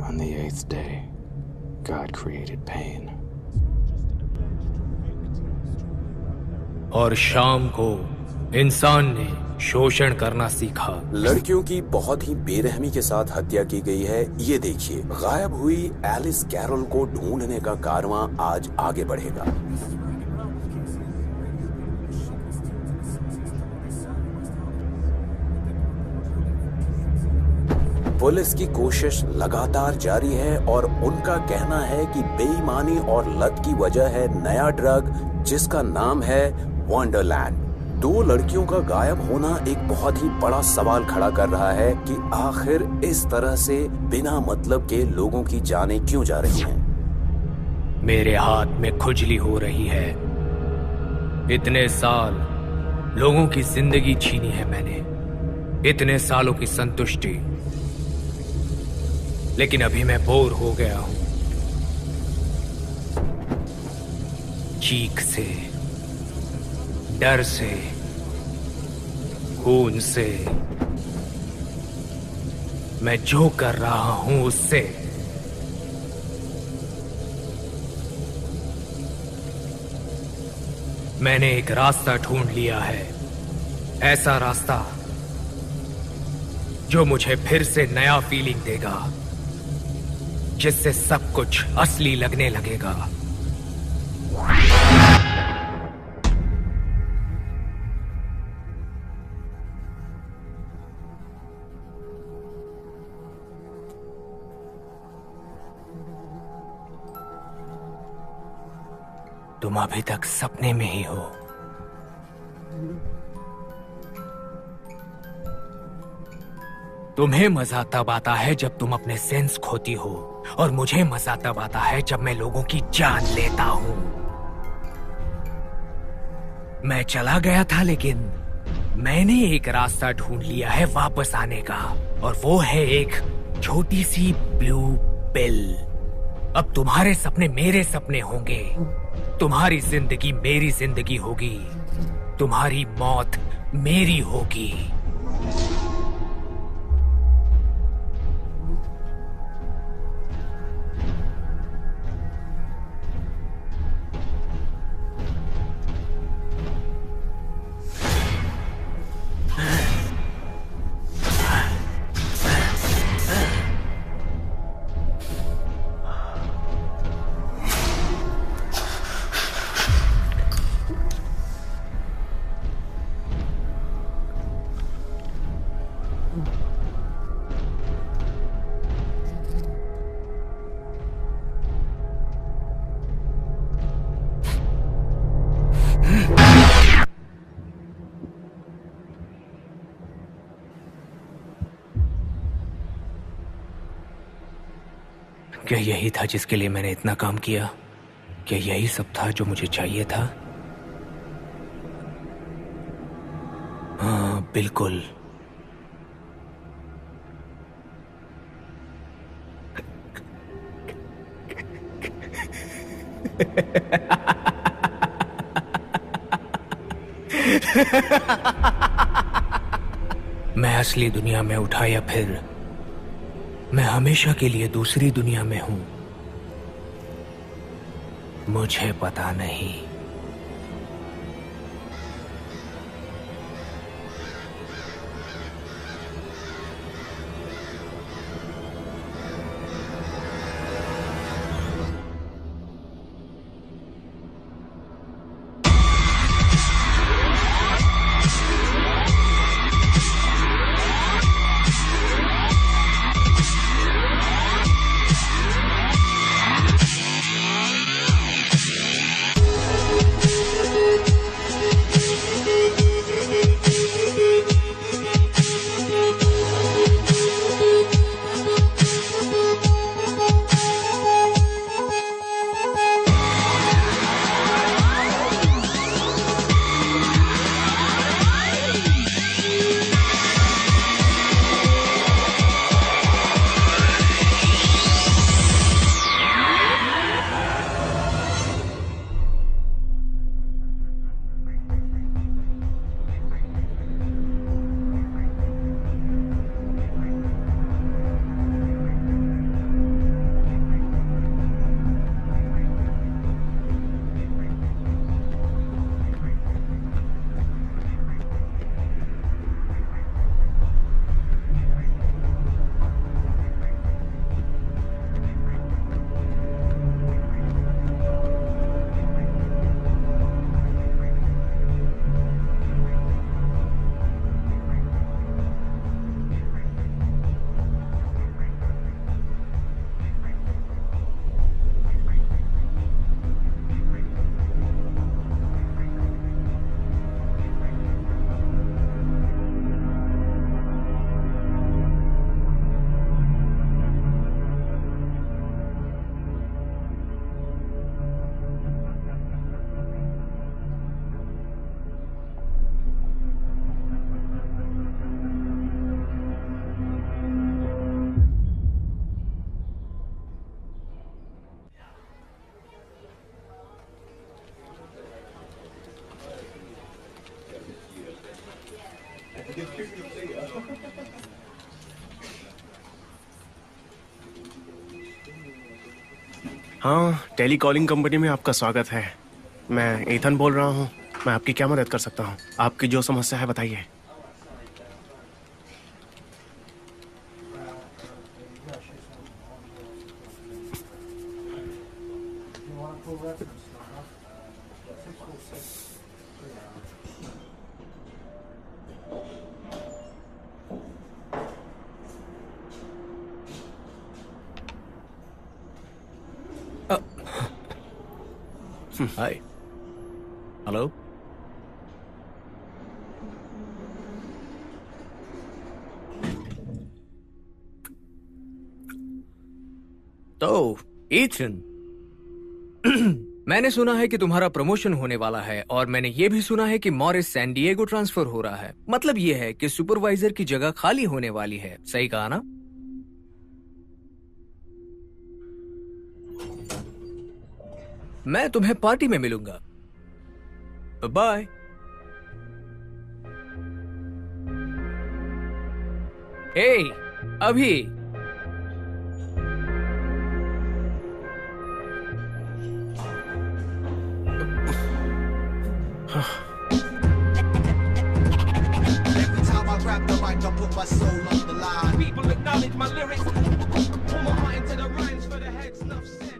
On the 8th day, God created pain. और शाम को इंसान ने शोषण करना सीखा। लड़कियों की बहुत ही बेरहमी के साथ हत्या की गई है। ये देखिए, गायब हुई एलिस कैरोल को ढूंढने का कारवां आज आगे बढ़ेगा। पुलिस की कोशिश लगातार जारी है और उनका कहना है कि बेईमानी और लत की वजह है नया ड्रग जिसका नाम है वंडरलैंड। 2 लड़कियों का गायब होना एक बहुत ही बड़ा सवाल खड़ा कर रहा है कि आखिर इस तरह से बिना मतलब के लोगों की जानें क्यों जा रही हैं। मेरे हाथ में खुजली हो रही है। इतने साल लोगों की जिंदगी छीनी है मैंने, इतने सालों की संतुष्टि, लेकिन अभी मैं बोर हो गया हूं। चीख से, डर से, खून से, मैं जो कर रहा हूं उससे मैंने एक रास्ता ढूंढ लिया है। ऐसा रास्ता जो मुझे फिर से नया फीलिंग देगा, जिससे सब कुछ असली लगने लगेगा। तुम अभी तक सपने में ही हो। तुम्हें मजा तब आता है जब तुम अपने सेंस खोती हो, और मुझे मजा तब आता है जब मैं लोगों की जान लेता हूं। मैं चला गया था, लेकिन मैंने एक रास्ता ढूंढ लिया है वापस आने का, और वो है एक छोटी सी ब्लू पिल। अब तुम्हारे सपने मेरे सपने होंगे, तुम्हारी जिंदगी मेरी जिंदगी होगी, तुम्हारी मौत मेरी होगी। क्या यही था जिसके लिए मैंने इतना काम किया? क्या यही सब था जो मुझे चाहिए था? हाँ, बिल्कुल। मैं असली दुनिया में उठा या फिर मैं हमेशा के लिए दूसरी दुनिया में हूं, मुझे पता नहीं। हाँ, टेली कॉलिंग कंपनी में आपका स्वागत है। मैं एथन बोल रहा हूँ। मैं आपकी क्या मदद कर सकता हूँ? आपकी जो समस्या है बताइए। हाय। हेलो। तो ईथन, मैंने सुना है कि तुम्हारा प्रमोशन होने वाला है और मैंने ये भी सुना है कि मॉरिस सैन डिएगो ट्रांसफर हो रहा है। मतलब ये है कि सुपरवाइजर की जगह खाली होने वाली है। सही कहा ना? मैं तुम्हें पार्टी में मिलूंगा। बाय। हे, अभी। Every time I grab the mic, I put my soul on the line. People acknowledge my lyrics. Put my heart into the rhymes for the head stuff said.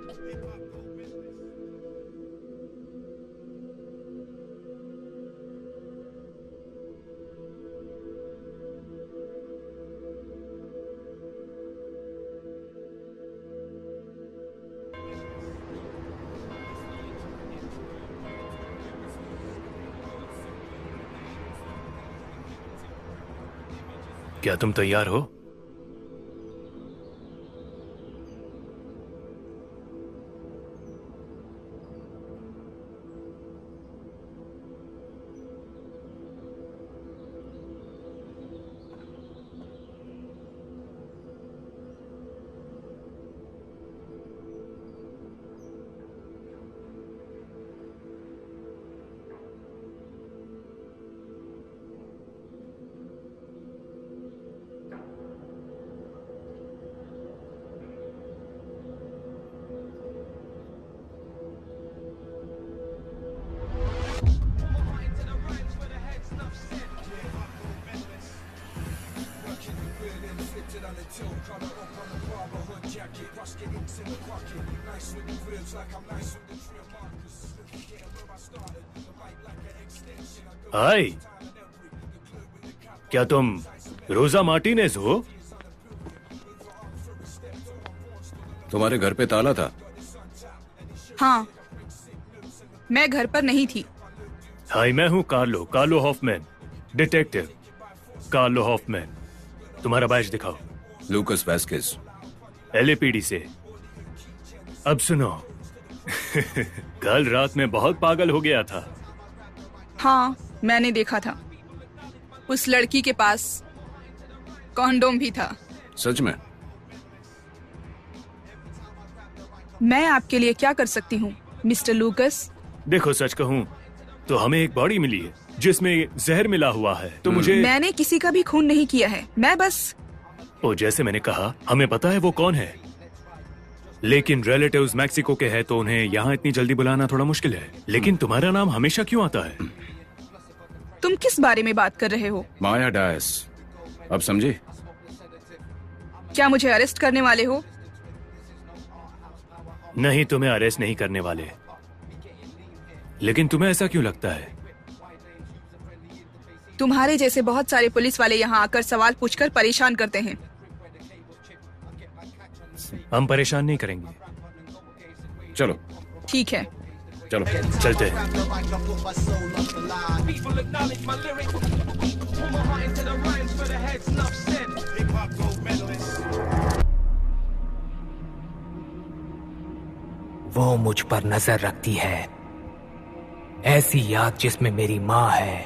क्या तुम तैयार हो? हाय, क्या तुम रोजा मार्टिनेज हो? तुम्हारे घर पे ताला था? हाँ, मैं घर पर नहीं थी। हाय, मैं हूँ Carlo Hoffman, detective Carlo Hoffman. तुम्हारा बैज दिखाओ। लूकस वेस्किस, एलएपीडी से। अब सुनो, कल रात में बहुत पागल हो गया था। हाँ, मैंने देखा था। उस लड़की के पास कॉन्डोम भी था। सच में? मैं आपके लिए क्या कर सकती हूँ, मिस्टर लूकस? देखो, सच कहूँ तो हमें एक बॉडी मिली है जिसमें जहर मिला हुआ है। तो मुझे मैंने किसी का भी खून नहीं किया है। मैं बस ओ, जैसे मैंने कहा, हमें पता है वो कौन है, लेकिन रिलेटिव्स मैक्सिको के हैं तो उन्हें यहाँ इतनी जल्दी बुलाना थोड़ा मुश्किल है। लेकिन तुम्हारा नाम हमेशा क्यों आता है? तुम किस बारे में बात कर रहे हो? माया डायस। अब समझे? क्या मुझे अरेस्ट करने वाले हो? नहीं, तुम्हें अरेस्ट नहीं करने वाले। लेकिन तुम्हें ऐसा क्यों लगता है? तुम्हारे जैसे बहुत सारे पुलिस वाले यहाँ आकर सवाल पूछकर परेशान करते हैं। हम परेशान नहीं करेंगे। चलो ठीक है, चलो चलते हैं। Grab the mic, I put my soul on the line. People acknowledge my lyrics. Put my heart into the rhymes for the head stuff said. Hip hop gold medalist. वो मुझ पर नजर रखती है। ऐसी याद जिसमें मेरी माँ है।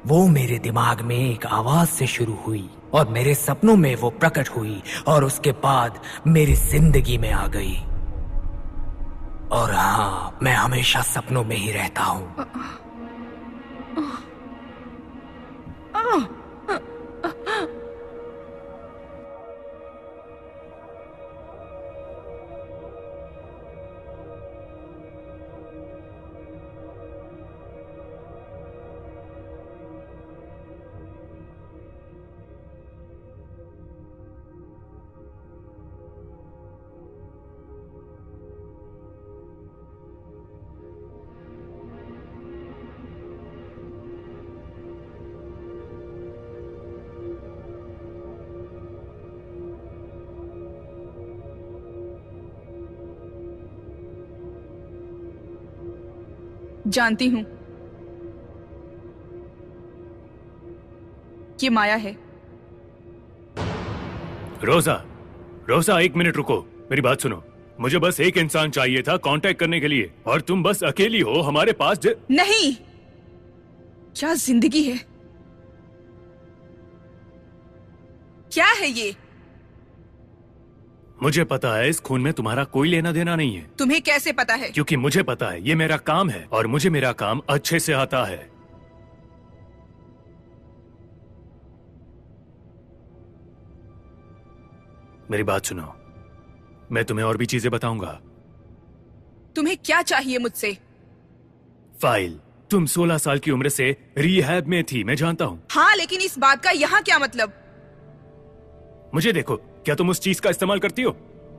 वो मेरे दिमाग में एक आवाज से शुरू हुई और मेरे सपनों में वो प्रकट हुई और उसके बाद मेरी जिंदगी में आ गई। और हाँ, मैं हमेशा सपनों में ही रहता हूँ। जानती हूं, ये माया है। रोजा, रोजा, एक मिनट रुको, मेरी बात सुनो। मुझे बस एक इंसान चाहिए था कांटेक्ट करने के लिए, और तुम बस अकेली हो हमारे पास। नहीं, क्या जिंदगी है, क्या है ये? मुझे पता है इस खून में तुम्हारा कोई लेना देना नहीं है। तुम्हें कैसे पता है? क्योंकि मुझे पता है, ये मेरा काम है और मुझे मेरा काम अच्छे से आता है। मेरी बात सुनो, मैं तुम्हें और भी चीजें बताऊंगा। तुम्हें क्या चाहिए मुझसे? फाइल, तुम 16 साल की उम्र से रिहैब में थी, मैं जानता हूं। हाँ, लेकिन इस बात का यहाँ क्या मतलब? मुझे देखो, क्या तुम उस चीज का इस्तेमाल करती हो?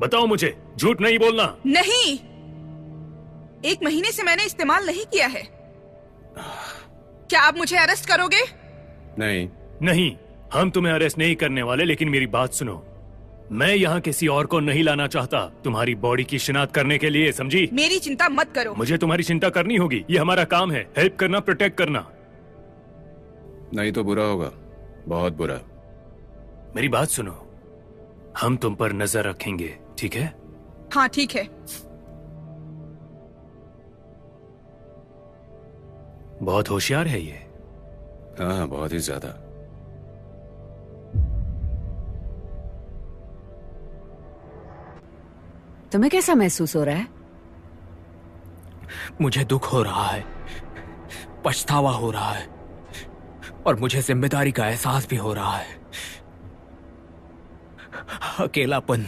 बताओ मुझे, झूठ नहीं बोलना। नहीं, 1 महीने से मैंने इस्तेमाल नहीं किया है। क्या आप मुझे अरेस्ट करोगे? नहीं। नहीं, हम तुम्हें अरेस्ट नहीं करने वाले, लेकिन मेरी बात सुनो। मैं यहाँ किसी और को नहीं लाना चाहता तुम्हारी बॉडी की शिनाख्त करने के लिए, समझी? मेरी चिंता मत करो। मुझे तुम्हारी चिंता करनी होगी, ये हमारा काम है, हेल्प करना, प्रोटेक्ट करना। नहीं तो बुरा होगा, बहुत बुरा। मेरी बात सुनो, हम तुम पर नजर रखेंगे, ठीक है? हाँ ठीक है। बहुत होशियार है ये। हाँ, बहुत ही ज्यादा। तुम्हें कैसा महसूस हो रहा है? मुझे दुख हो रहा है, पछतावा हो रहा है, और मुझे जिम्मेदारी का एहसास भी हो रहा है। अकेलापन।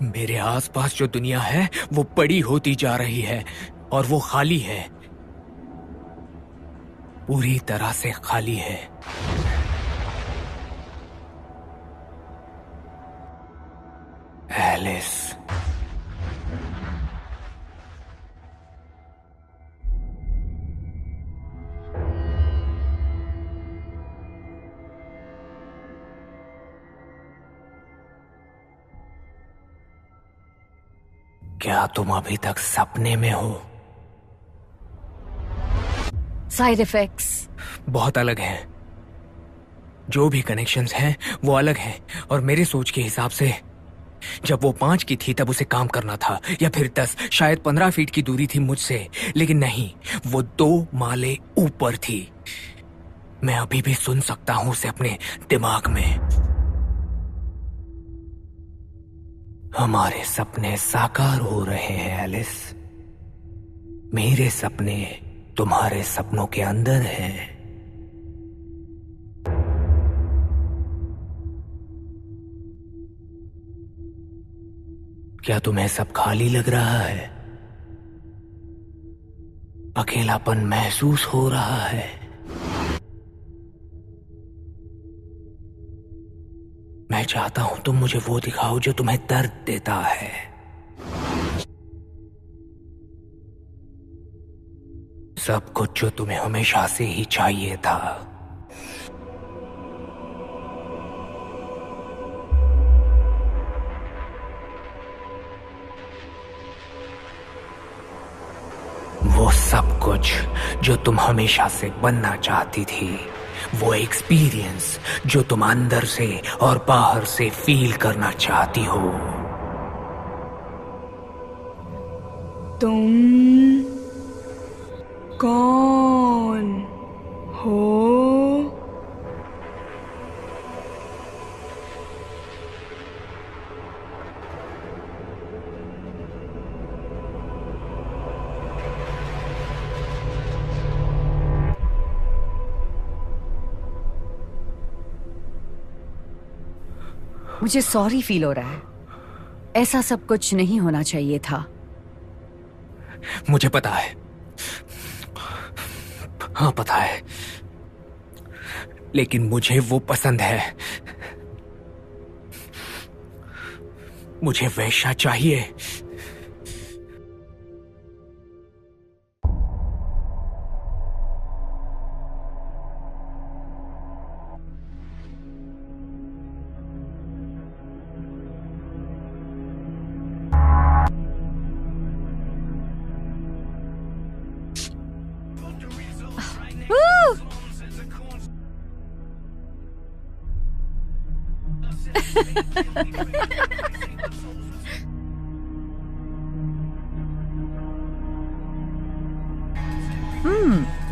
मेरे आसपास जो दुनिया है वो बड़ी होती जा रही है और वो खाली है, पूरी तरह से खाली है। एलिस, क्या तुम अभी तक सपने में हो? साइड इफेक्ट्स बहुत अलग हैं। जो भी कनेक्शंस हैं वो अलग हैं, और मेरे सोच के हिसाब से जब वो 5 की थी तब उसे काम करना था, या फिर 10, शायद 15 फीट की दूरी थी मुझसे, लेकिन नहीं, वो 2 माले ऊपर थी। मैं अभी भी सुन सकता हूं उसे अपने दिमाग में। हमारे सपने साकार हो रहे हैं एलिस। मेरे सपने तुम्हारे सपनों के अंदर हैं। क्या तुम्हें सब खाली लग रहा है? अकेलापन महसूस हो रहा है? मैं चाहता हूं तुम मुझे वो दिखाओ जो तुम्हें दर्द देता है। सब कुछ जो तुम्हें हमेशा से ही चाहिए था। वो सब कुछ जो तुम हमेशा से बनना चाहती थी, वो एक्सपीरियंस जो तुम अंदर से और बाहर से फील करना चाहती हो। तुम कौन हो? मुझे सॉरी फील हो रहा है। ऐसा सब कुछ नहीं होना चाहिए था। मुझे पता है, हाँ पता है, लेकिन मुझे वो पसंद है। मुझे वैसा चाहिए।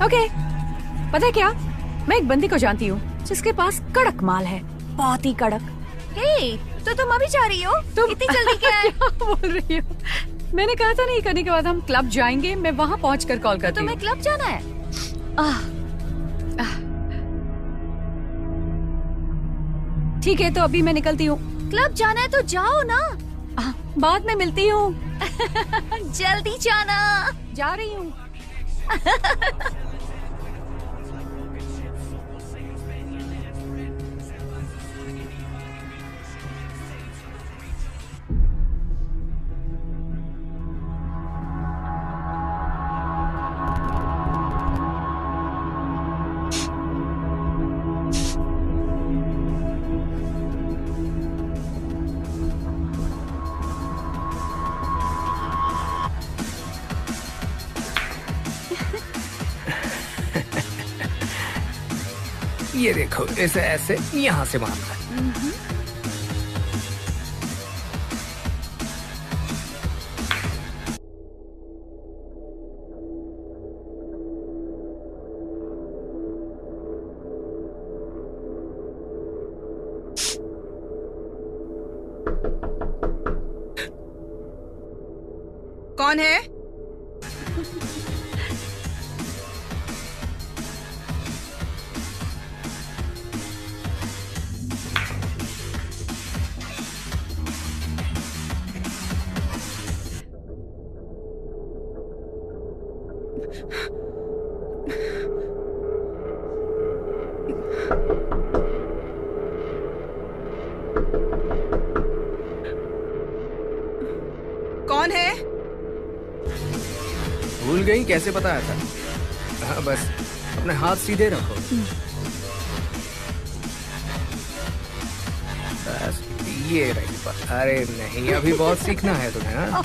ओके, पता है क्या, मैं एक बंदी को जानती हूँ जिसके पास कड़क माल है, बहुत ही कड़क। हे, तो तुम अभी जा रही हो? तुम इतनी जल्दी क्या है? क्या बोल रही हो? मैंने कहा था नहीं करने के बाद हम क्लब जाएंगे, मैं वहाँ पहुँचकर कॉल करती हूँ। तुम्हें क्लब जाना है? ठीक है, तो अभी मैं निकलती हूँ। क्लब जाना है तो जाओ ना। बाद में मिलती हूँ। जल्दी जाना। जा रही हूँ। ये देखो, इसे ऐसे यहाँ से मारना है। कौन है? कौन है? भूल गई कैसे बताया था? हाँ, बस अपने हाथ सीधे रखो। बस ये रही बात। अरे नहीं, अभी बहुत सीखना है तुम्हें। हाँ?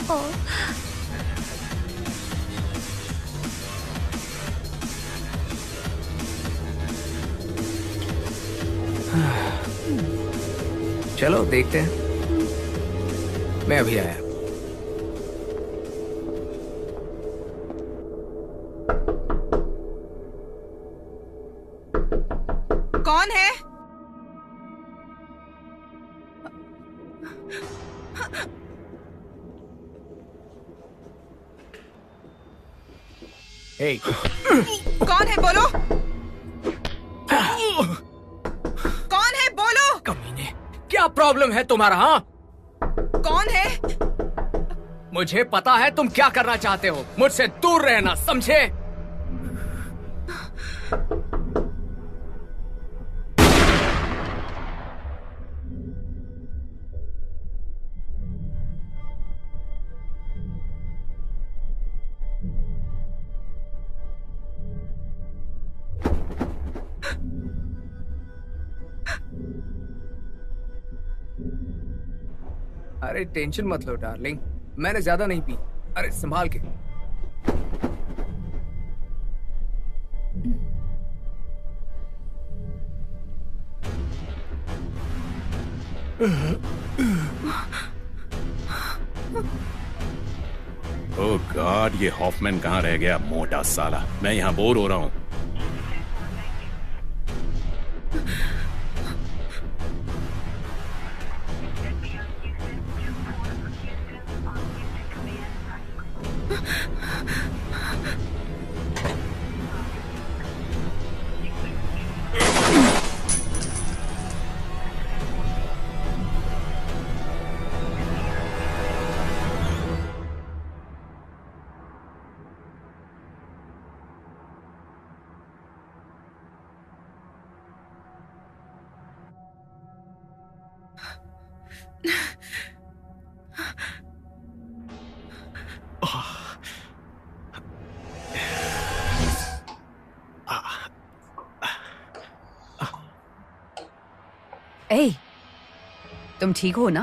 चलो देखते हैं। मैं अभी आया। कौन है? हे, कौन है बोलो? कौन है बोलो? कमीने, क्या प्रॉब्लम है तुम्हारा? हाँ, कौन है? मुझे पता है तुम क्या करना चाहते हो। मुझसे दूर रहना, समझे? अरे टेंशन मत लो डार्लिंग, मैंने ज्यादा नहीं पी। अरे संभाल के। ओह गॉड, ये हॉफमैन कहाँ रह गया, मोटा साला। मैं यहाँ बोर हो रहा हूँ। ए, तुम ठीक हो ना?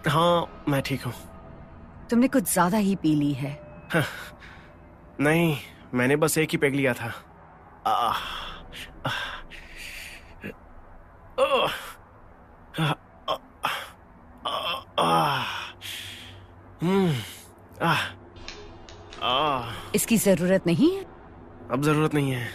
हाँ, मैं ठीक हूँ। तुमने कुछ ज्यादा ही पी ली है। नहीं, मैंने बस एक ही पेग लिया था। आ, आ, आ, आ, इसकी जरूरत नहीं है। अब जरूरत नहीं है।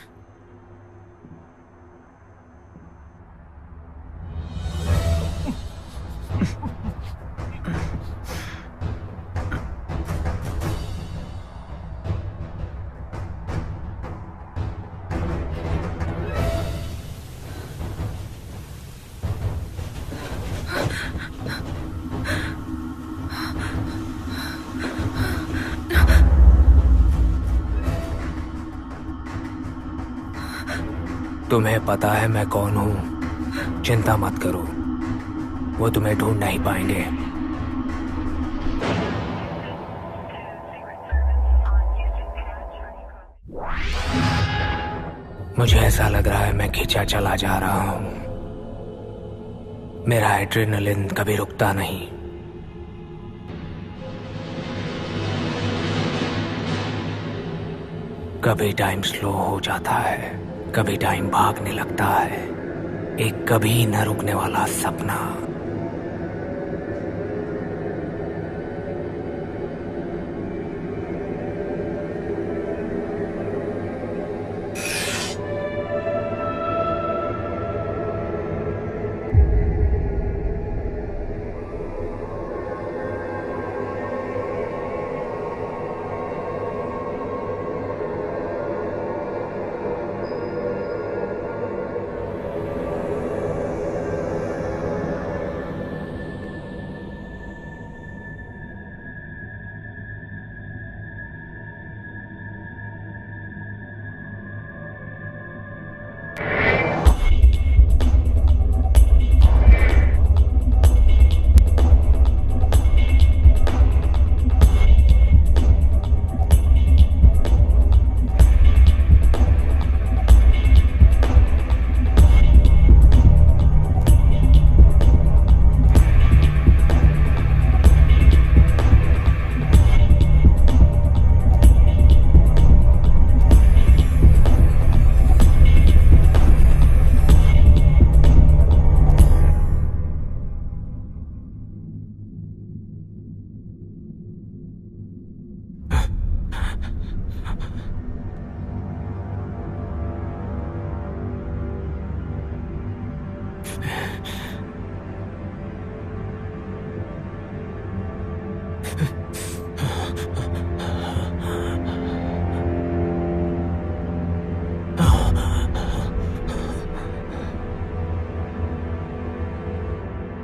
तुम्हें पता है मैं कौन हूं। चिंता मत करो, वो तुम्हें ढूंढ नहीं पाएंगे। मुझे ऐसा लग रहा है मैं खींचा चला जा रहा हूं। मेरा एड्रेनलिन कभी रुकता नहीं। कभी टाइम स्लो हो जाता है, कभी टाइम भागने लगता है। एक कभी न रुकने वाला सपना।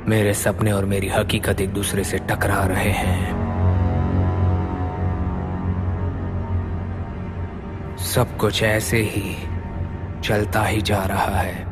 मेरे सपने और मेरी हकीकत एक दूसरे से टकरा रहे हैं। सब कुछ ऐसे ही चलता ही जा रहा है।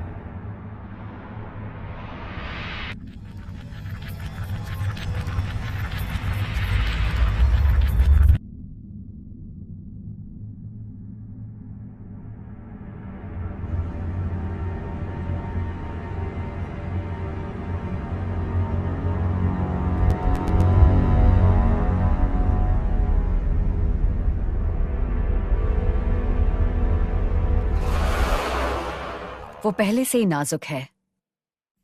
वो पहले से ही नाजुक है।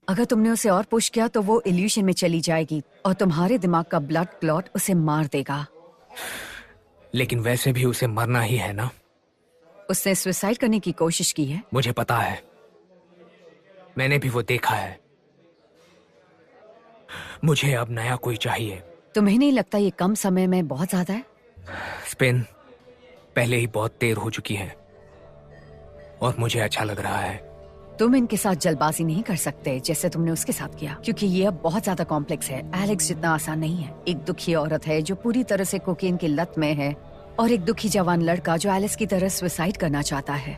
अगर तुमने उसे और पुश किया तो वो इल्यूशन में चली जाएगी और तुम्हारे दिमाग का ब्लड क्लॉट उसे मार देगा। लेकिन वैसे भी उसे मरना ही है ना। उसने सुसाइड करने की कोशिश की है। मुझे पता है, मैंने भी वो देखा है। मुझे अब नया कोई चाहिए। तुम्हें नहीं लगता ये कम समय में बहुत ज्यादा है? स्पिन पहले ही बहुत देर हो चुकी है और मुझे अच्छा लग रहा है। तुम इनके साथ जल्दबाजी नहीं कर सकते जैसे तुमने उसके साथ किया, क्योंकि ये अब बहुत ज्यादा कॉम्प्लेक्स है। एलेक्स जितना आसान नहीं है। एक दुखी औरत है जो पूरी तरह से कोकेन की लत में है और एक दुखी जवान लड़का जो एलेक्स की तरह सुसाइड करना चाहता है।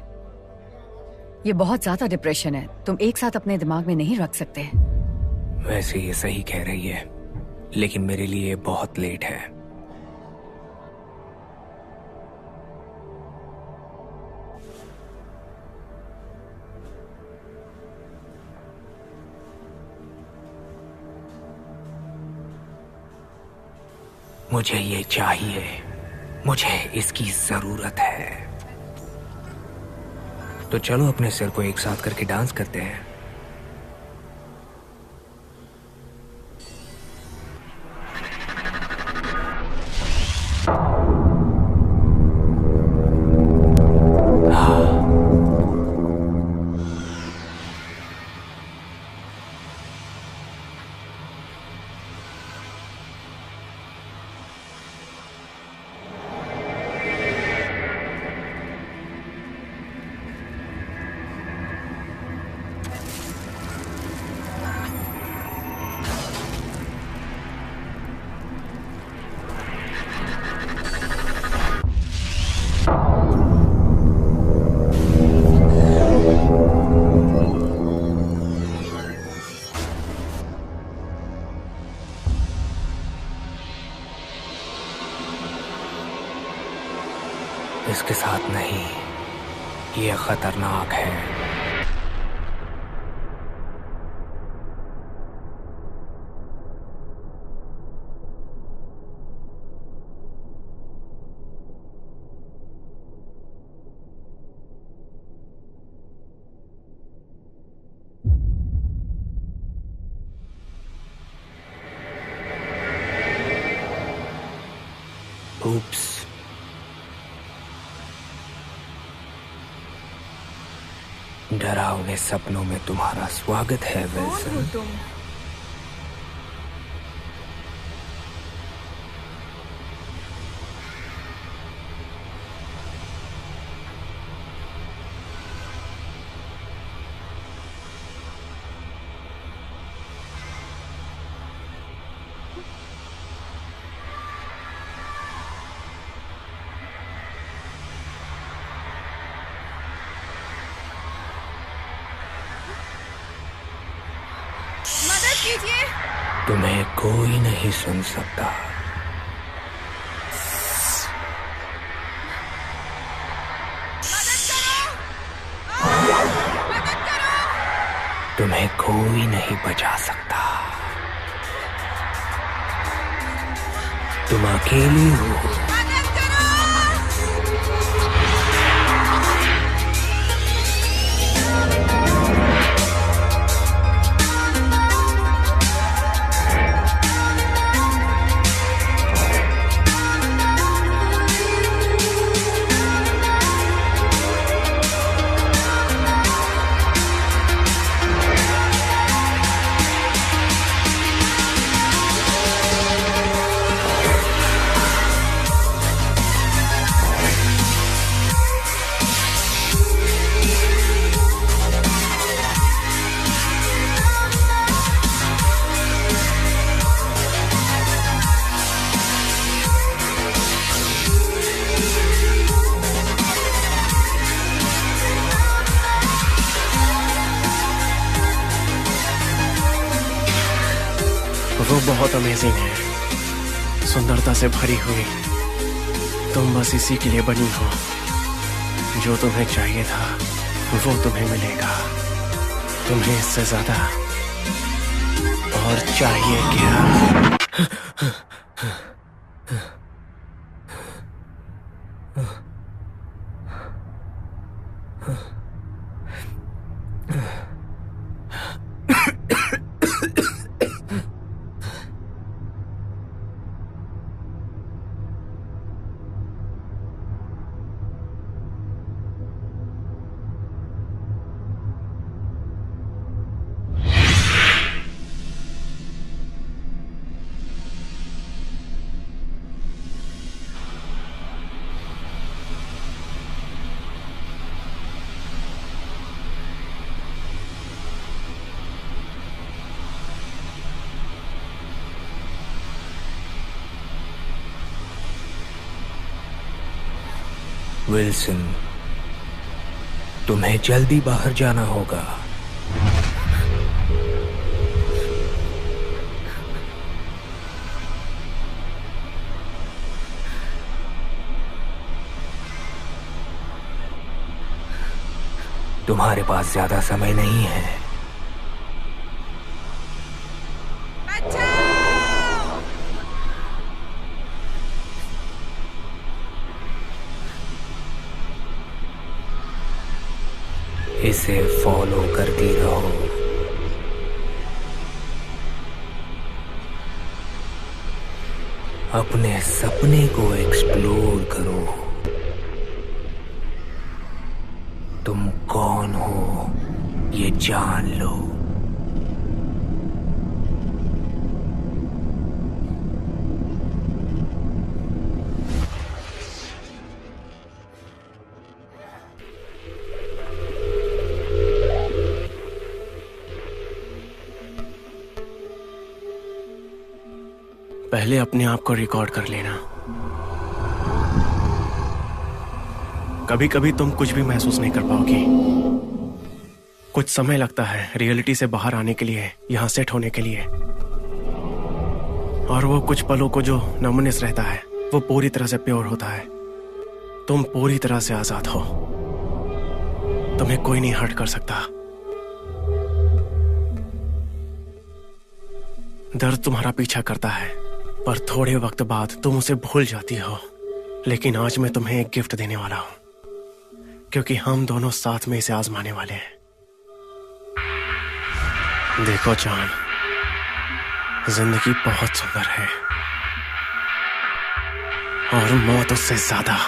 ये बहुत ज्यादा डिप्रेशन है। तुम एक साथ अपने दिमाग में नहीं रख सकते। वैसे ये सही कह रही है, लेकिन मेरे लिए बहुत लेट है। मुझे ये चाहिए, मुझे इसकी जरूरत है। तो चलो अपने सिर को एक साथ करके डांस करते हैं। इसके साथ नहीं, ये खतरनाक है। Oops. डरावने सपनों में तुम्हारा स्वागत है विल्सन। तुम मदद कीजिए। तुम्हें कोई नहीं सुन सकता। मदद करो। मदद करो। तुम्हें कोई नहीं बचा सकता। तुम अकेली हो। मदद करो। वो बहुत अमेजिंग है, सुंदरता से भरी हुई। तुम बस इसी के लिए बनी हो। जो तुम्हें चाहिए था वो तुम्हें मिलेगा। तुम्हें इससे ज्यादा और चाहिए क्या? विल्सन, तुम्हें जल्दी बाहर जाना होगा। तुम्हारे पास ज्यादा समय नहीं है। इसे फॉलो करती रहो। अपने सपने को एक्सप्लोर करो। तुम कौन हो ये जान लो। पहले अपने आप को रिकॉर्ड कर लेना। कभी कभी तुम कुछ भी महसूस नहीं कर पाओगी। कुछ समय लगता है रियलिटी से बाहर आने के लिए, यहां सेट होने के लिए। और वो कुछ पलों को जो नमनेस रहता है वो पूरी तरह से प्योर होता है। तुम पूरी तरह से आजाद हो। तुम्हें कोई नहीं हर्ट कर सकता। दर्द तुम्हारा पीछा करता है, पर थोड़े वक्त बाद तुम उसे भूल जाती हो। लेकिन आज मैं तुम्हें एक गिफ्ट देने वाला हूं, क्योंकि हम दोनों साथ में इसे आजमाने वाले हैं। देखो जान, जिंदगी बहुत सुंदर है और मौत उससे ज्यादा।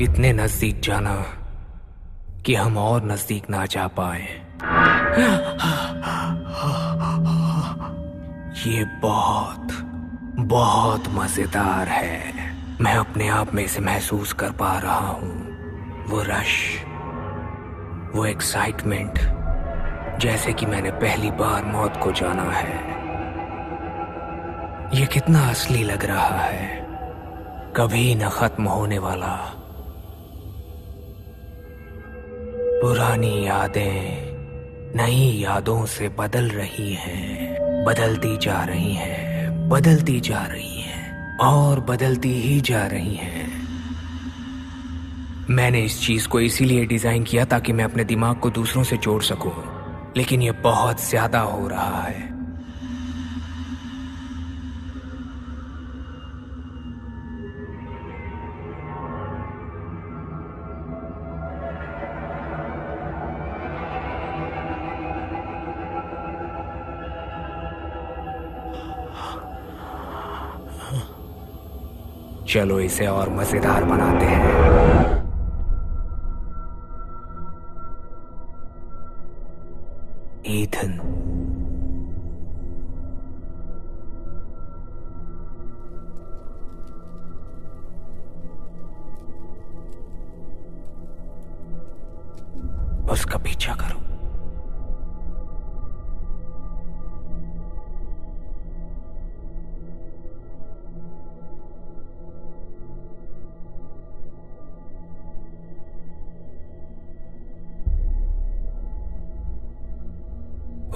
इतने नजदीक जाना कि हम और नजदीक ना जा पाए। ये बहुत बहुत मजेदार है। मैं अपने आप में इसे महसूस कर पा रहा हूं। वो रश, वो एक्साइटमेंट, जैसे कि मैंने पहली बार मौत को जाना है। ये कितना असली लग रहा है, कभी न खत्म होने वाला। पुरानी यादें नई यादों से बदल रही हैं, बदलती जा रही हैं, बदलती जा रही हैं और बदलती ही जा रही हैं। मैंने इस चीज को इसीलिए डिजाइन किया ताकि मैं अपने दिमाग को दूसरों से जोड़ सकूं, लेकिन ये बहुत ज्यादा हो रहा है। चलो इसे और मजेदार बनाते हैं। ईथन, उसका पीछा करो।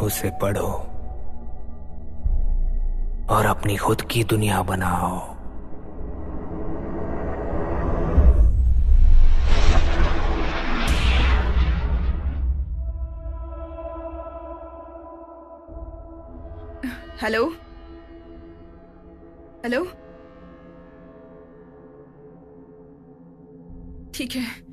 उसे पढ़ो और अपनी खुद की दुनिया बनाओ। हेलो हेलो, ठीक है।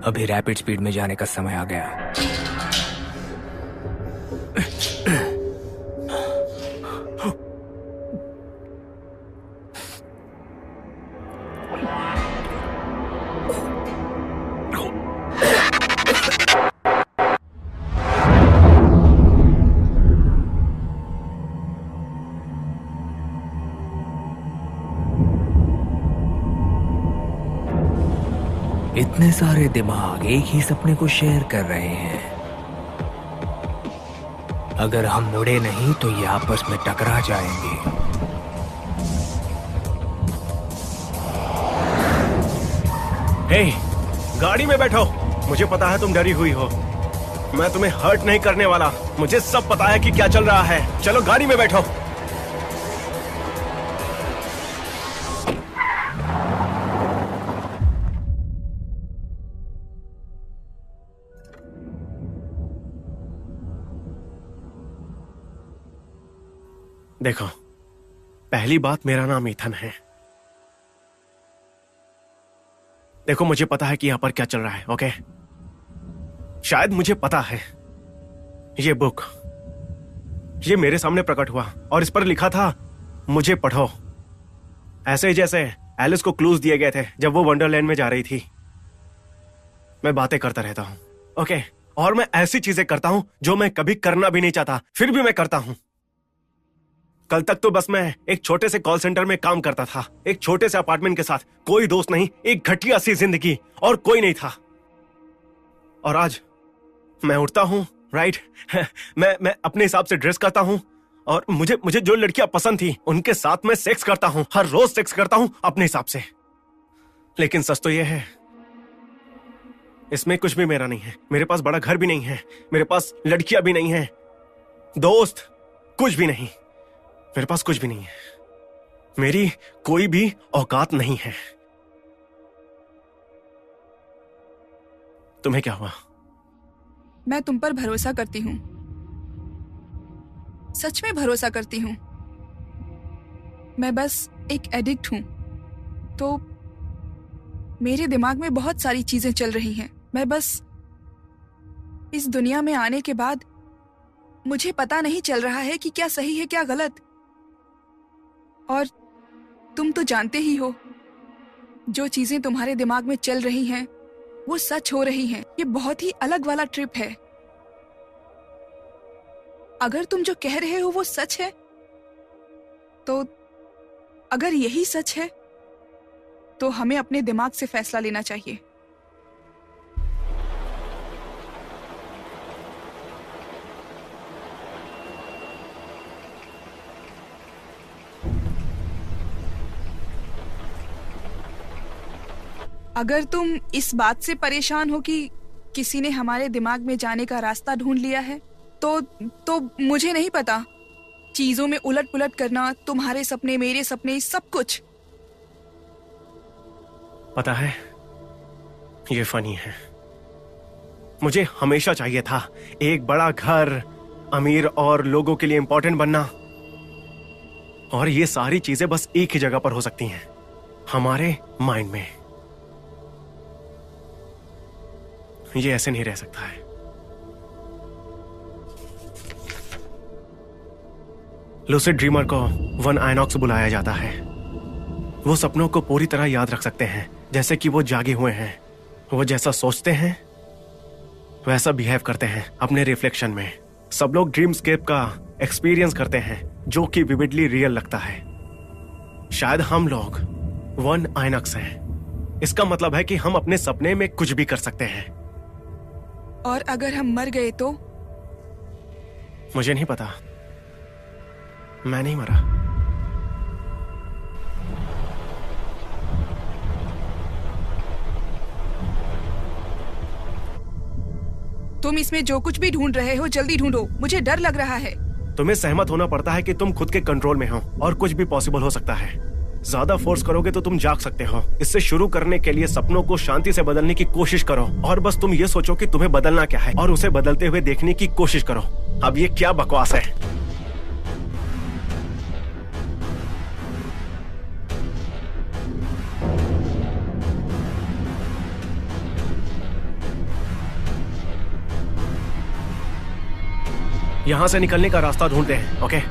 अभी रैपिड स्पीड में जाने का समय आ गया। इतने सारे दिमाग एक ही सपने को शेयर कर रहे हैं। अगर हम मुड़े नहीं तो ये आपस में टकरा जाएंगे। हे, गाड़ी में बैठो। मुझे पता है तुम डरी हुई हो। मैं तुम्हें हर्ट नहीं करने वाला। मुझे सब पता है कि क्या चल रहा है। चलो गाड़ी में बैठो। देखो, पहली बात, मेरा नाम ईथन है। देखो, मुझे पता है कि यहां पर क्या चल रहा है, ओके? शायद मुझे पता है। ये बुक, ये मेरे सामने प्रकट हुआ और इस पर लिखा था, मुझे पढ़ो। ऐसे जैसे एलिस को क्लूज दिए गए थे जब वो वंडरलैंड में जा रही थी। मैं बातें करता रहता हूं, ओके? और मैं ऐसी चीजें करता हूं जो मैं कभी करना भी नहीं चाहता, फिर भी मैं करता हूं। कल तक तो बस मैं एक छोटे से कॉल सेंटर में काम करता था, एक छोटे से अपार्टमेंट के साथ, कोई दोस्त नहीं, एक घटिया सी जिंदगी, और कोई नहीं था। और आज मैं उठता हूं, राइट? मैं अपने हिसाब से ड्रेस करता हूं और मुझे जो लड़कियां पसंद थी उनके साथ मैं सेक्स करता हूं, हर रोज सेक्स करता हूं अपने हिसाब से। लेकिन सच तो यह है, इसमें कुछ भी मेरा नहीं है। मेरे पास बड़ा घर भी नहीं है, मेरे पास लड़कियां भी नहीं है, दोस्त कुछ भी नहीं। मेरे पास कुछ भी नहीं है। मेरी कोई भी औकात नहीं है। तुम्हें क्या हुआ? मैं तुम पर भरोसा करती हूँ, सच में भरोसा करती हूँ। मैं बस एक एडिक्ट हूँ, तो मेरे दिमाग में बहुत सारी चीजें चल रही हैं। मैं बस इस दुनिया में आने के बाद मुझे पता नहीं चल रहा है कि क्या सही है क्या गलत। और तुम तो जानते ही हो, जो चीजें तुम्हारे दिमाग में चल रही हैं वो सच हो रही हैं। ये बहुत ही अलग वाला ट्रिप है। अगर तुम जो कह रहे हो वो सच है, तो अगर यही सच है तो हमें अपने दिमाग से फैसला लेना चाहिए। अगर तुम इस बात से परेशान हो कि किसी ने हमारे दिमाग में जाने का रास्ता ढूंढ लिया है, तो मुझे नहीं पता। चीजों में उलट पुलट करना, तुम्हारे सपने मेरे सपने, सब कुछ। पता है, ये फनी है। मुझे हमेशा चाहिए था एक बड़ा घर, अमीर और लोगों के लिए इंपॉर्टेंट बनना। और ये सारी चीजें बस एक ही जगह पर हो सकती हैं, हमारे माइंड में। ये ऐसे नहीं रह सकता है। लूसिड ड्रीमर को वन आइनॉक्स बुलाया जाता है। वो सपनों को पूरी तरह याद रख सकते हैं, जैसे कि वो जागे हुए हैं। वो जैसा सोचते हैं वैसा बिहेव करते हैं अपने रिफ्लेक्शन में। सब लोग ड्रीमस्केप का एक्सपीरियंस करते हैं, जो कि विविडली रियल लगता है। शायद हम लोग वन आइनॉक्स हैं। इसका मतलब है कि हम अपने सपने में कुछ भी कर सकते हैं। और अगर हम मर गए तो? मुझे नहीं पता, मैं नहीं मरा। तुम इसमें जो कुछ भी ढूंढ रहे हो जल्दी ढूंढो, मुझे डर लग रहा है। तुम्हें सहमत होना पड़ता है कि तुम खुद के कंट्रोल में हो और कुछ भी पॉसिबल हो सकता है। ज्यादा फोर्स करोगे तो तुम जाग सकते हो। इससे शुरू करने के लिए सपनों को शांति से बदलने की कोशिश करो, और बस तुम ये सोचो कि तुम्हें बदलना क्या है और उसे बदलते हुए देखने की कोशिश करो। अब ये क्या बकवास है? यहाँ से निकलने का रास्ता ढूंढते हैं, ओके?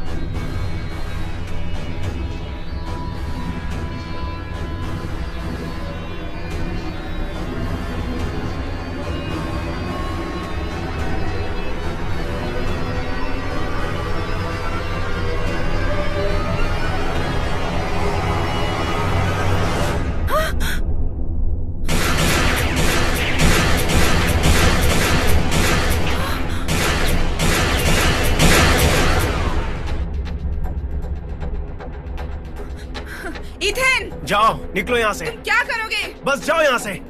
इथेन, जाओ, निकलो यहाँ से। क्या करोगे? बस जाओ यहाँ से।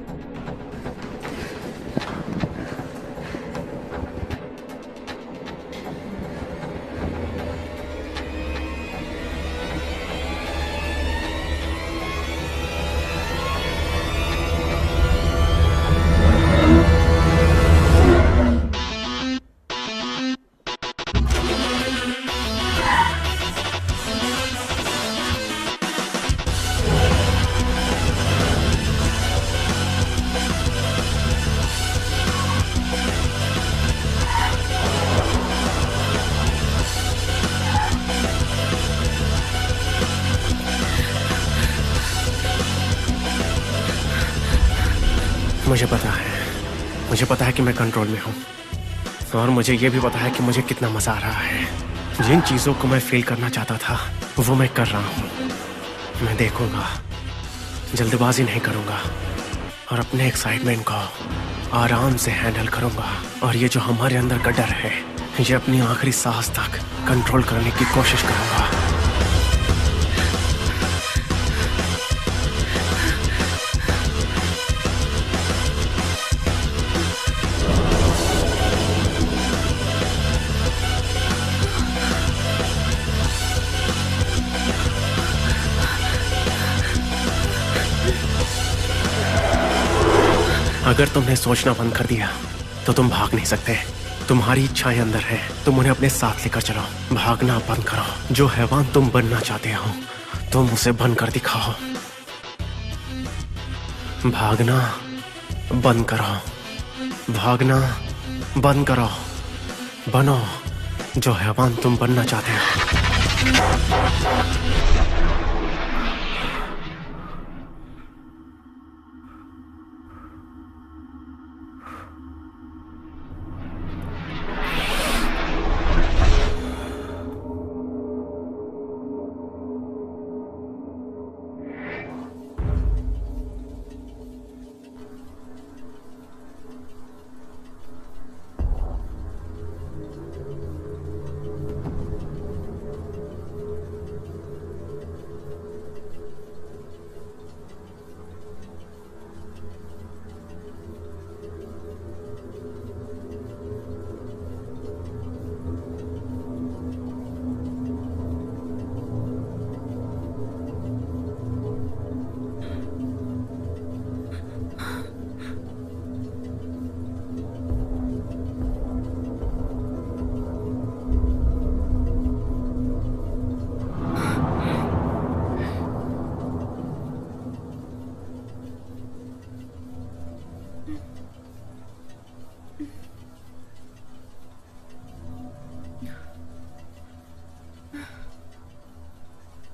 मुझे पता है कि मैं कंट्रोल में हूँ, और मुझे ये भी पता है कि मुझे कितना मजा आ रहा है। जिन चीजों को मैं फील करना चाहता था वो मैं कर रहा हूँ। मैं देखूंगा, जल्दबाजी नहीं करूंगा, और अपने एक्साइटमेंट को आराम से हैंडल करूंगा। और ये जो हमारे अंदर का डर है, ये अपनी आखिरी सांस तक कंट्रोल करने की कोशिश करूंगा। अगर तुमने सोचना बंद कर दिया तो तुम भाग नहीं सकते। तुम्हारी इच्छाएं अंदर है, तुम उन्हें अपने साथ लेकर चलो। भागना बंद करो। जो हैवान तुम बनना चाहते हो तुम उसे बन कर दिखाओ। भागना बंद करो, भागना बंद करो। बनो जो हैवान तुम बनना चाहते हो।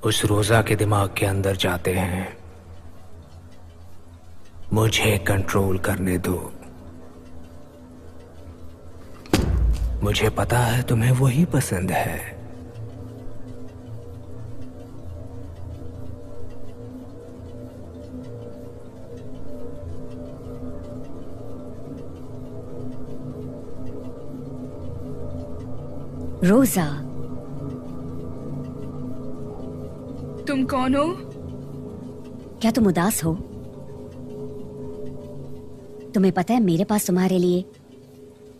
उस रोजा के दिमाग के अंदर जाते हैं। मुझे कंट्रोल करने दो। मुझे पता है तुम्हें वही पसंद है। रोजा, तुम कौन हो? क्या तुम उदास हो? तुम्हें पता है मेरे पास तुम्हारे लिए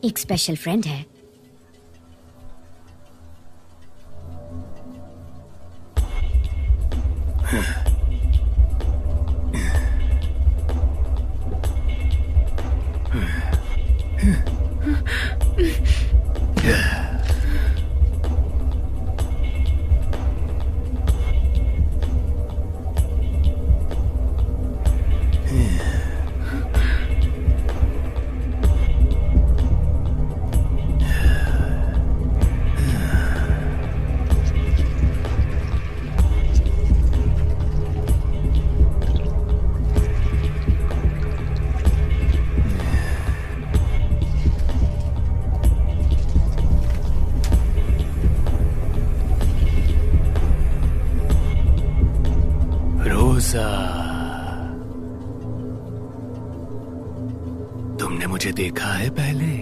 एक स्पेशल फ्रेंड है। तुमने मुझे देखा है पहले?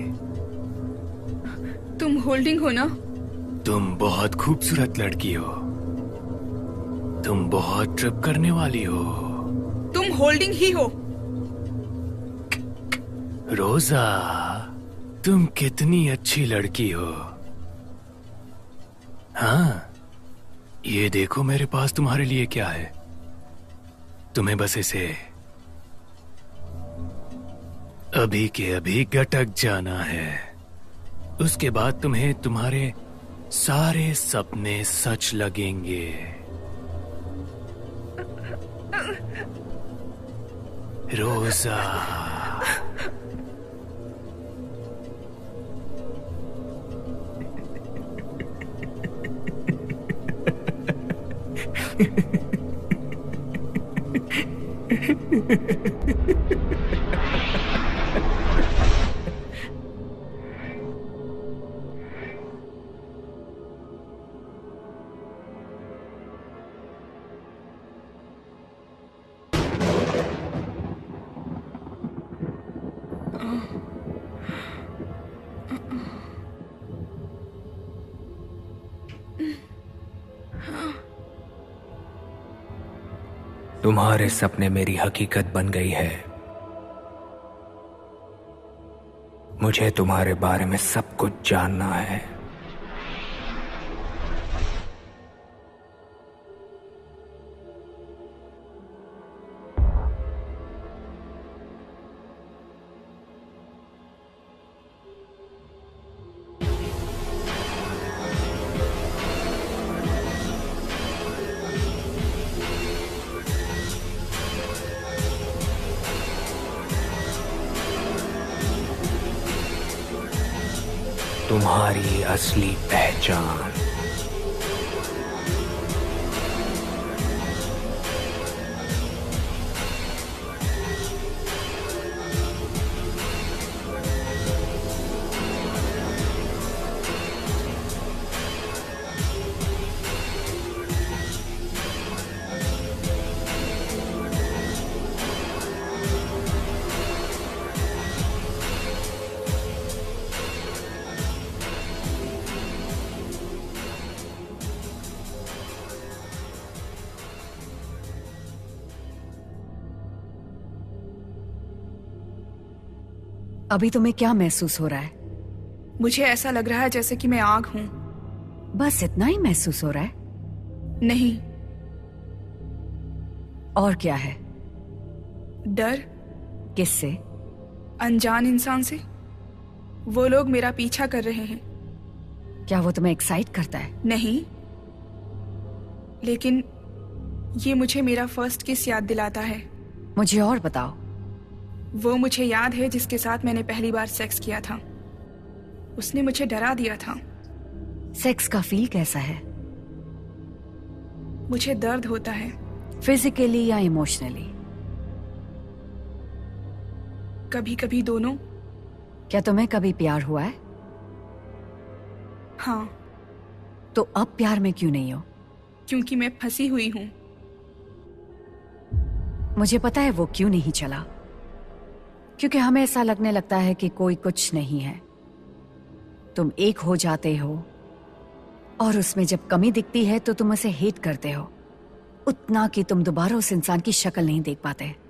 तुम होल्डिंग हो ना? तुम बहुत खूबसूरत लड़की हो। तुम बहुत ट्रिप करने वाली हो। तुम होल्डिंग ही हो। रोजा, तुम कितनी अच्छी लड़की हो। हाँ, ये देखो मेरे पास तुम्हारे लिए क्या है। तुम्हें बस इसे अभी के अभी गटक जाना है। उसके बाद तुम्हें तुम्हारे सारे सपने सच लगेंगे। रोजा, तुम्हारे सपने मेरी हकीकत बन गई है। मुझे तुम्हारे बारे में सब कुछ जानना है। तुम्हारी असली पहचान। अभी तुम्हें क्या महसूस हो रहा है? मुझे ऐसा लग रहा है जैसे कि मैं आग हूं। बस इतना ही महसूस हो रहा है? नहीं। और क्या है? डर। किससे? अनजान इंसान से। वो लोग मेरा पीछा कर रहे हैं। क्या वो तुम्हें एक्साइट करता है? नहीं, लेकिन ये मुझे मेरा फर्स्ट किस याद दिलाता है। मुझे और बताओ। वो मुझे याद है जिसके साथ मैंने पहली बार सेक्स किया था। उसने मुझे डरा दिया था। सेक्स का फील कैसा है? मुझे दर्द होता है। फिजिकली या इमोशनली? कभी कभी दोनों। क्या तुम्हें कभी प्यार हुआ है? हाँ। तो अब प्यार में क्यों नहीं हो? क्योंकि मैं फंसी हुई हूं। मुझे पता है वो क्यों नहीं चला। क्योंकि हमें ऐसा लगने लगता है कि कोई कुछ नहीं है। तुम एक हो जाते हो और उसमें जब कमी दिखती है तो तुम उसे हेट करते हो, उतना कि तुम दोबारा उस इंसान की शक्ल नहीं देख पाते।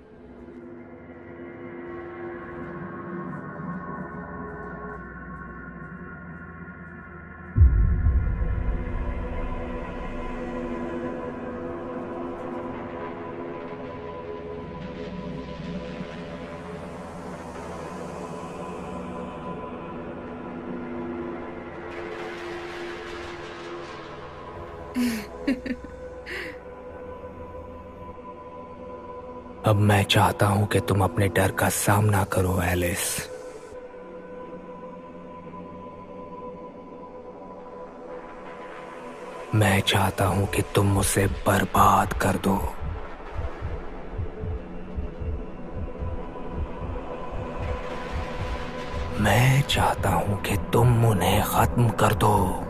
अब मैं चाहता हूं कि तुम अपने डर का सामना करो एलिस। मैं चाहता हूं कि तुम उसे बर्बाद कर दो। मैं चाहता हूं कि तुम उन्हें खत्म कर दो।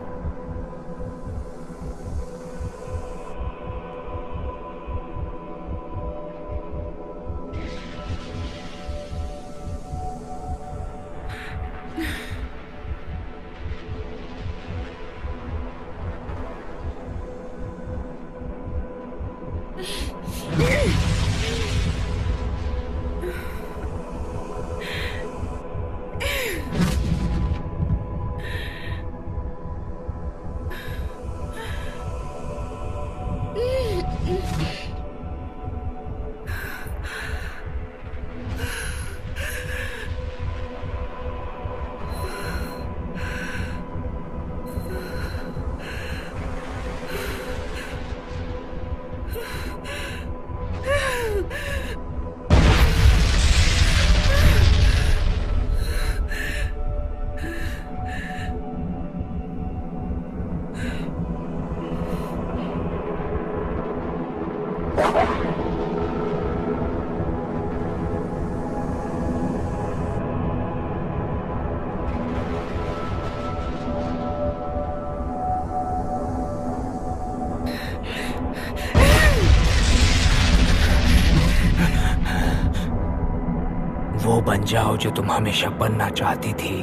वो बन जाओ जो तुम हमेशा बनना चाहती थी।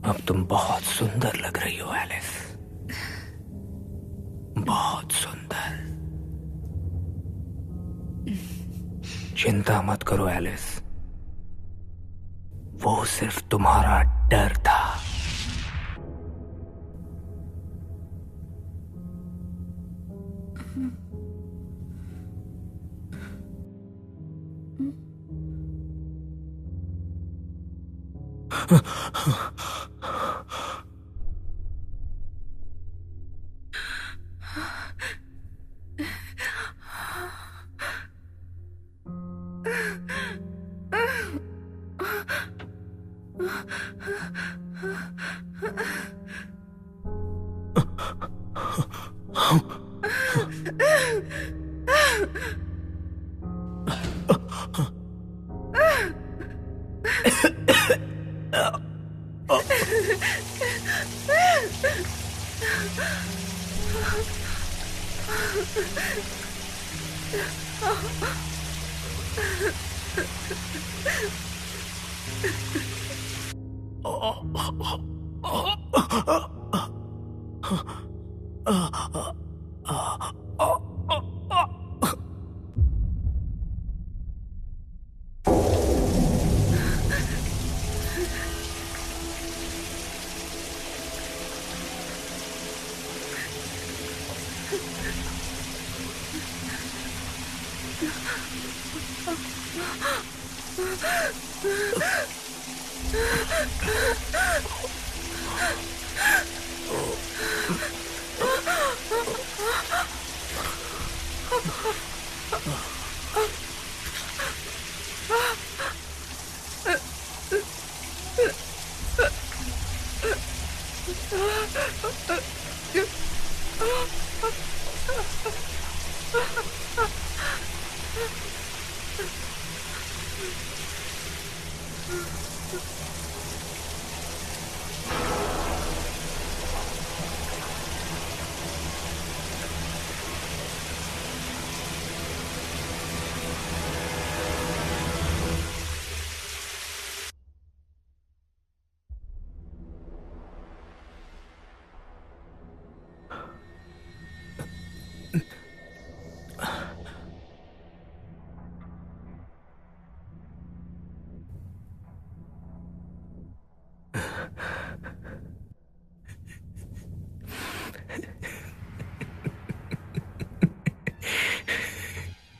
अब तुम बहुत सुंदर लग रही हो एलिस, बहुत सुंदर। चिंता मत करो एलिस, वो सिर्फ तुम्हारा डर था।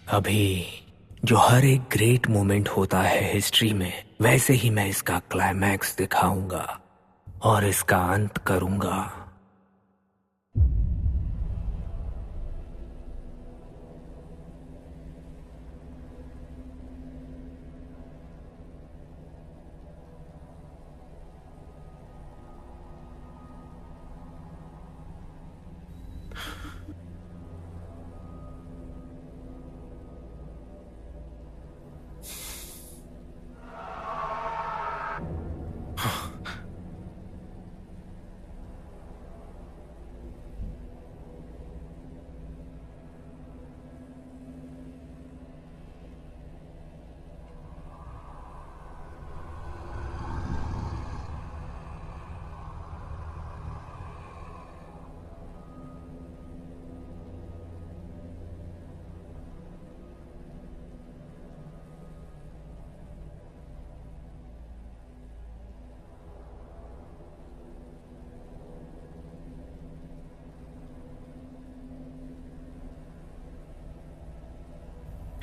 अभी जो हर एक ग्रेट मोमेंट होता है हिस्ट्री में, वैसे ही मैं इसका क्लाइमैक्स दिखाऊंगा और इसका अंत करूंगा।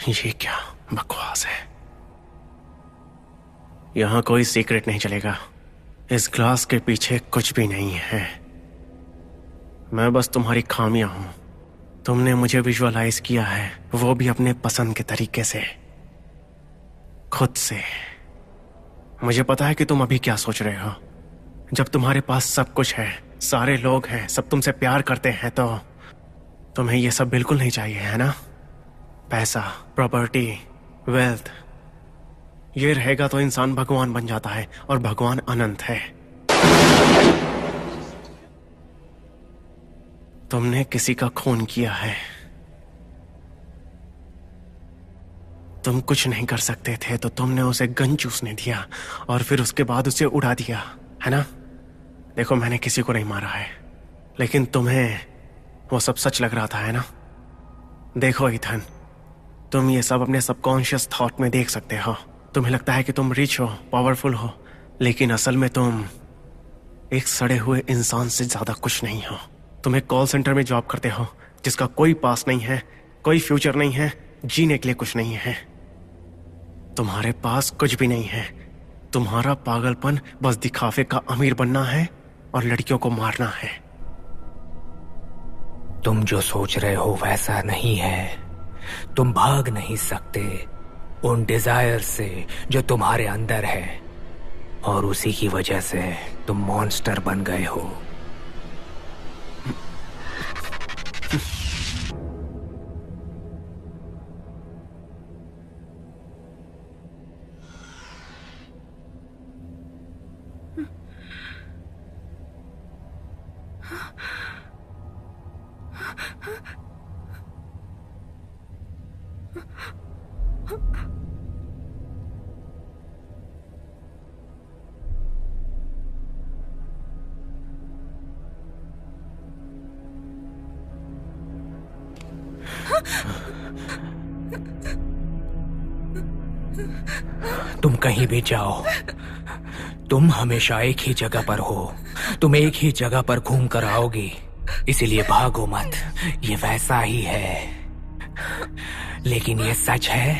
ये क्या बकवास है? यहां कोई सीक्रेट नहीं चलेगा। इस ग्लास के पीछे कुछ भी नहीं है। मैं बस तुम्हारी खामियां हूं। तुमने मुझे विजुअलाइज किया है, वो भी अपने पसंद के तरीके से, खुद से। मुझे पता है कि तुम अभी क्या सोच रहे हो, जब तुम्हारे पास सब कुछ है, सारे लोग हैं, सब तुमसे प्यार करते हैं, तो तुम्हें ये सब बिल्कुल नहीं चाहिए, है ना? पैसा, प्रॉपर्टी, वेल्थ, ये रहेगा तो इंसान भगवान बन जाता है, और भगवान अनंत है। तुमने किसी का खून किया है, तुम कुछ नहीं कर सकते थे, तो तुमने उसे गन चूसने दिया और फिर उसके बाद उसे उड़ा दिया, है ना? देखो, मैंने किसी को नहीं मारा है, लेकिन तुम्हें वो सब सच लग रहा था, है ना? देखो ईथन, तुम ये सब अपने सबकॉन्शियस थॉट में देख सकते हो। तुम्हें लगता है कि तुम रिच हो, पावरफुल हो, लेकिन असल में तुम एक सड़े हुए इंसान से ज्यादा कुछ नहीं हो। तुम एक कॉल सेंटर में जॉब करते हो जिसका कोई पास नहीं है, कोई फ्यूचर नहीं है, जीने के लिए कुछ नहीं है। तुम्हारे पास कुछ भी नहीं है। तुम्हारा पागलपन बस दिखावे का अमीर बनना है और लड़कियों को मारना है। तुम जो सोच रहे हो वैसा नहीं है। तुम भाग नहीं सकते उन डिजायर से जो तुम्हारे अंदर है, और उसी की वजह से तुम मॉन्स्टर बन गए हो। तुम कहीं भी जाओ, तुम हमेशा एक ही जगह पर हो। तुम एक ही जगह पर घूम कर आओगी, इसीलिए भागो मत। ये वैसा ही है, लेकिन ये सच है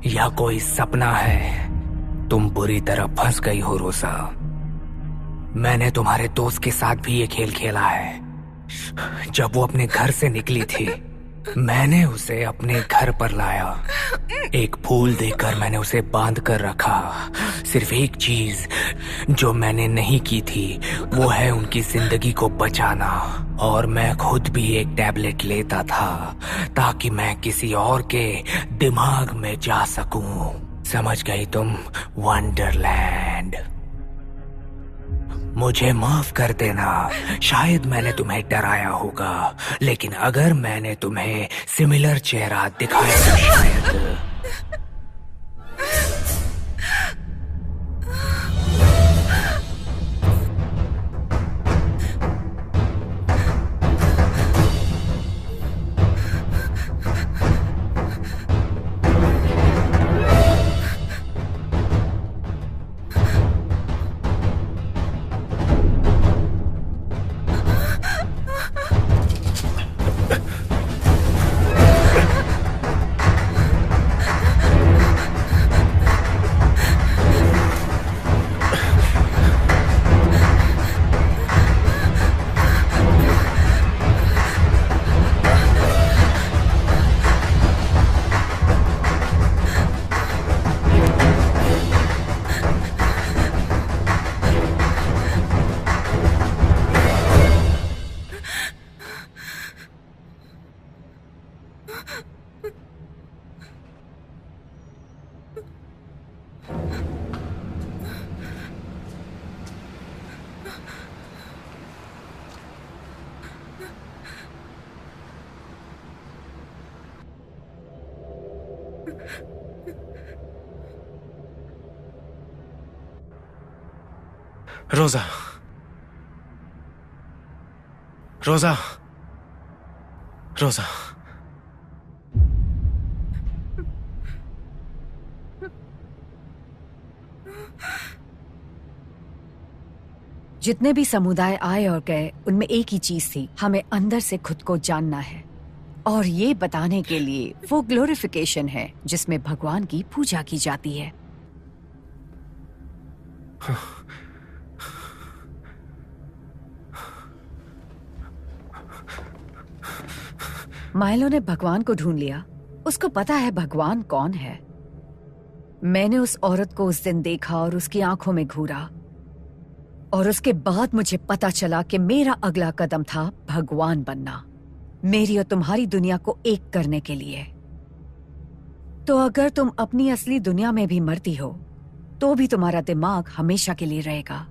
या कोई सपना है? तुम बुरी तरह फंस गई हो रोसा। मैंने तुम्हारे दोस्त के साथ भी ये खेल खेला है। जब वो अपने घर से निकली थी, मैंने उसे अपने घर पर लाया। एक फूल देकर मैंने उसे बांध कर रखा। सिर्फ एक चीज जो मैंने नहीं की थी वो है उनकी जिंदगी को बचाना। और मैं खुद भी एक टैबलेट लेता था ताकि मैं किसी और के दिमाग में जा सकूं। समझ गई तुम? वंडरलैंड। मुझे माफ कर देना, शायद मैंने तुम्हें डराया होगा, लेकिन अगर मैंने तुम्हें सिमिलर चेहरा दिखाया तो शायद। रोजा, रोजा, रोजा। जितने भी समुदाय आए और गए, उनमें एक ही चीज थी, हमें अंदर से खुद को जानना है। और ये बताने के लिए वो ग्लोरिफिकेशन है जिसमें भगवान की पूजा की जाती है। माइलो ने भगवान को ढूंढ लिया। उसको पता है भगवान कौन है। मैंने उस औरत को उस दिन देखा और उसकी आंखों में घूरा। और उसके बाद मुझे पता चला कि मेरा अगला कदम था भगवान बनना, मेरी और तुम्हारी दुनिया को एक करने के लिए। तो अगर तुम अपनी असली दुनिया में भी मरती हो तो भी तुम्हारा दिमाग हमेशा के लिए रहेगा।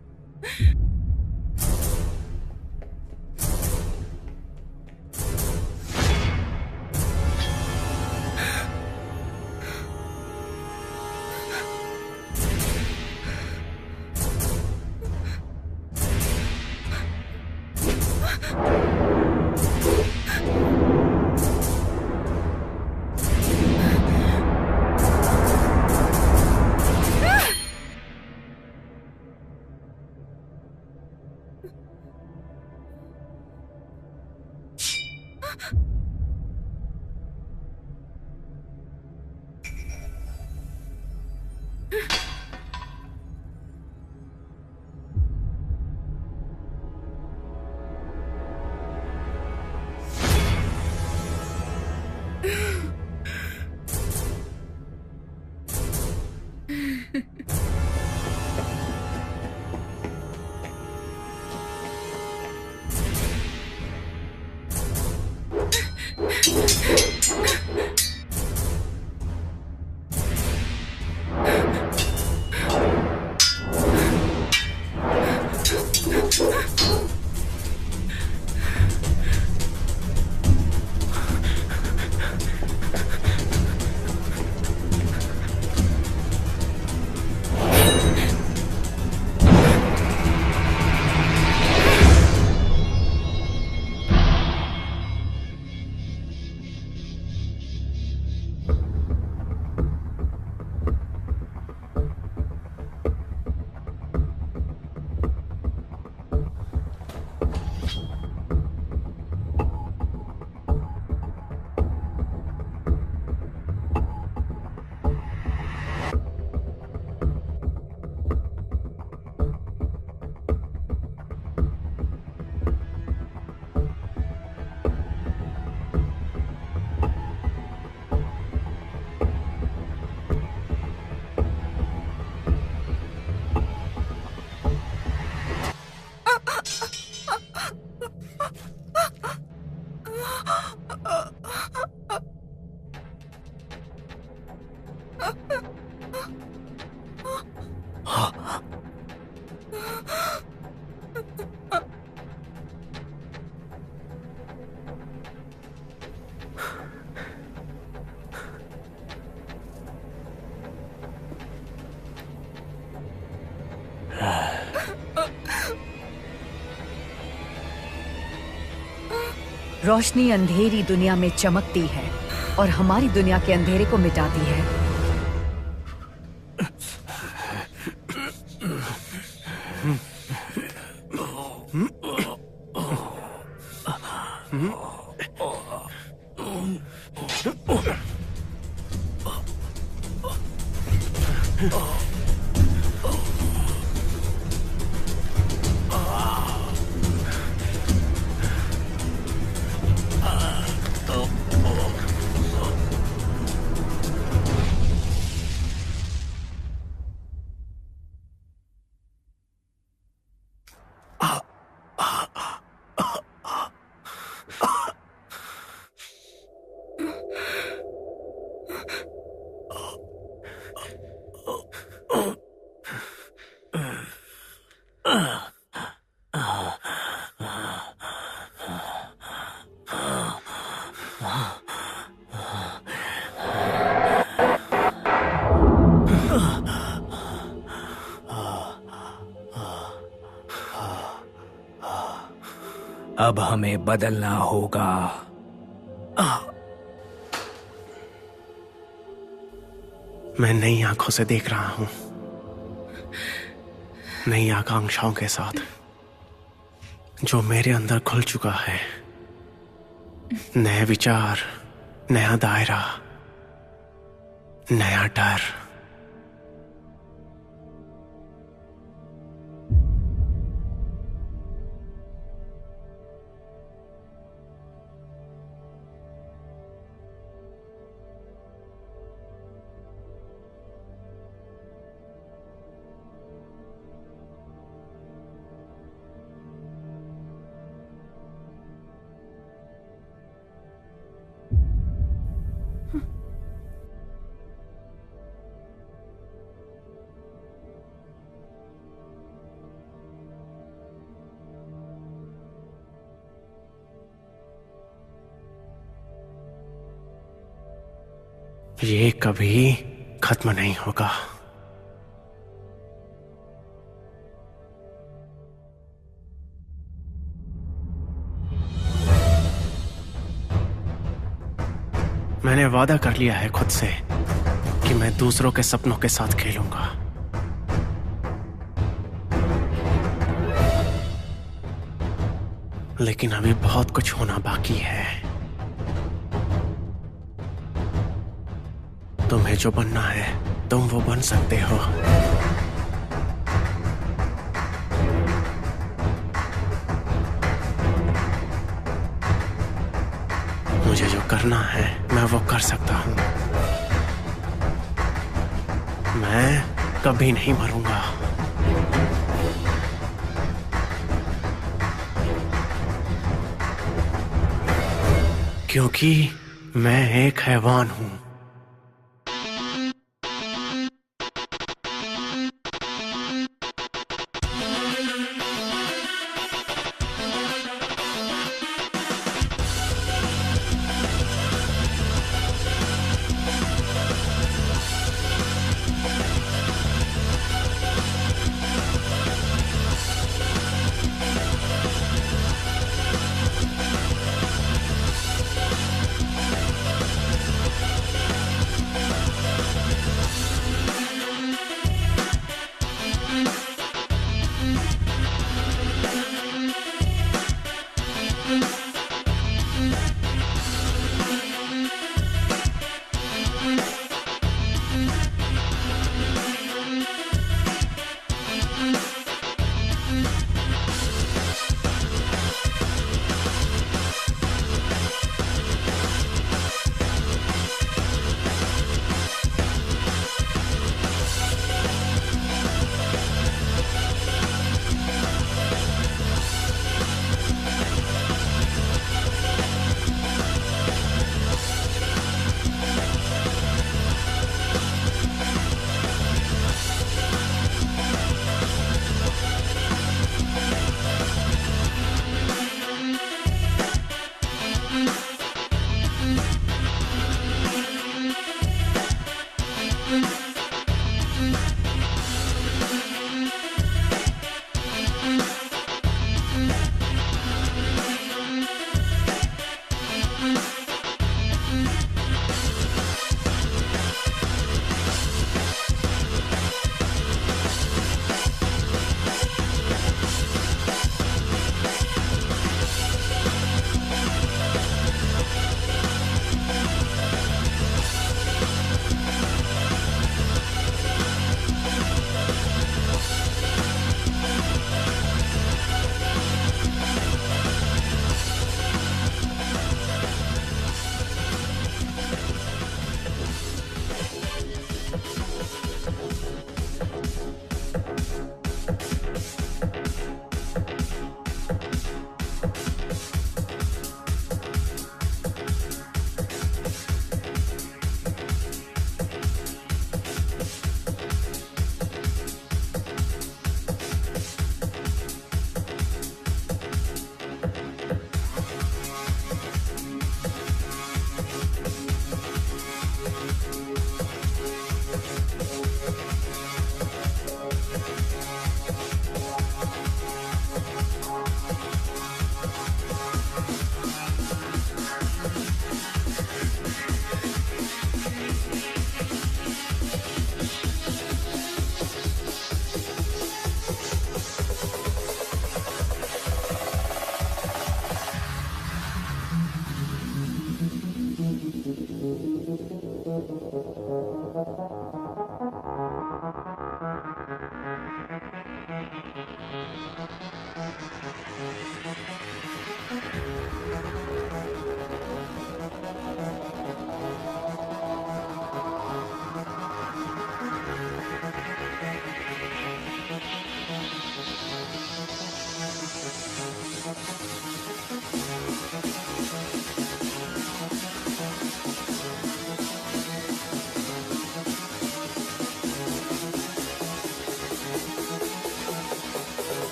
रोशनी अंधेरी दुनिया में चमकती है और हमारी दुनिया के अंधेरे को मिटाती है। अब हमें बदलना होगा। मैं नई आंखों से देख रहा हूं, नई आकांक्षाओं के साथ जो मेरे अंदर खुल चुका है। नए विचार, नया दायरा, नया डर। ये कभी खत्म नहीं होगा। मैंने वादा कर लिया है खुद से कि मैं दूसरों के सपनों के साथ खेलूंगा। लेकिन अभी बहुत कुछ होना बाकी है। तुम्हें जो बनना है तुम वो बन सकते हो। मुझे जो करना है मैं वो कर सकता हूं। मैं कभी नहीं मरूंगा। क्योंकि मैं एक हैवान हूं।